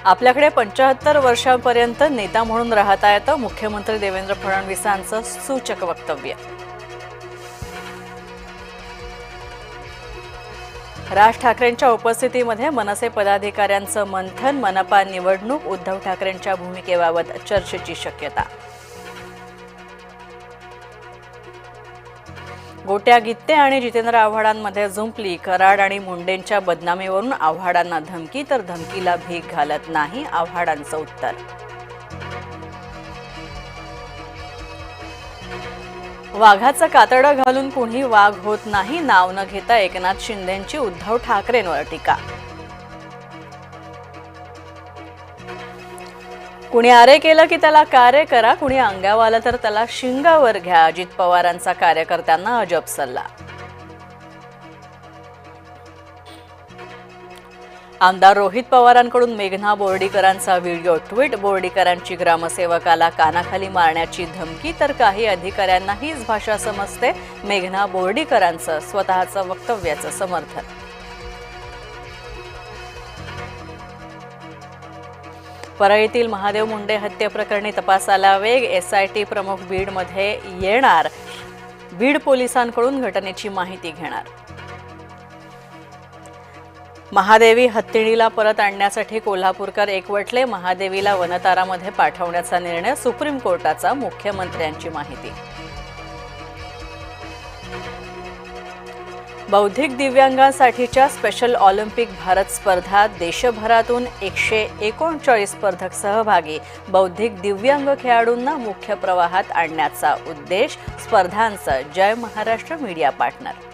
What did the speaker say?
आपल्याकडे 75 वर्षांपर्यंत नेता म्हणून राहता येतं, मुख्यमंत्री देवेंद्र फडणवीसांचं सूचक वक्तव्य। राज ठाकरेंच्या उपस्थितीमध्ये मनसे पदाधिकाऱ्यांचं मंथन, मनपा निवडणूक, उद्धव ठाकरेंच्या भूमिकेबाबत चर्चेची शक्यता। गोट्या गित्ते आणि जितेंद्र आव्हाडांमध्ये जुंपली, कराड आणि मुंडेंच्या बदनामीवरून आव्हाडांना धमकी, तर धमकीला भीक घालत नाही, आव्हाडांचं उत्तर। वाघाचं कातडं घालून कुणी वाघ होत नाही, नाव न घेता एकनाथ शिंदेंची उद्धव ठाकरेंवर टीका। कुणी आरे केलं की त्याला कार्य करा, कुणी अंगावर आलं तर त्याला शिंगावर घ्या, अजित पवारांचा कार्यकर्त्यांना अजब सल्ला। आमदार रोहित पवारांकडून मेघना बोर्डीकरांचा व्हिडिओ ट्विट, बोर्डीकरांची ग्रामसेवकाला कानाखाली मारण्याची धमकी, तर काही अधिकाऱ्यांना हीच भाषा समजते, मेघना बोर्डीकरांचं स्वतःचं वक्तव्याचं समर्थन। परळीतील महादेव मुंडे हत्येप्रकरणी तपासाला वेग, SIT प्रमुख बीडमध्ये येणार, बीड पोलिसांकडून घटनेची माहिती घेणार। महादेवी हत्तीणीला परत आणण्यासाठी कोल्हापूरकर एकवटले, महादेवीला वनतारामध्ये पाठवण्याचा निर्णय, सुप्रीम कोर्टाचा, मुख्यमंत्र्यांची माहिती। बौद्धिक दिव्यांगांसाठीच्या स्पेशल ऑलिम्पिक भारत स्पर्धा, देशभरातून 139 स्पर्धक सहभागी, बौद्धिक दिव्यांग खेळाडूंना मुख्य प्रवाहात आणण्याचा उद्देश, स्पर्धांचं जय महाराष्ट्र मीडिया पार्टनर।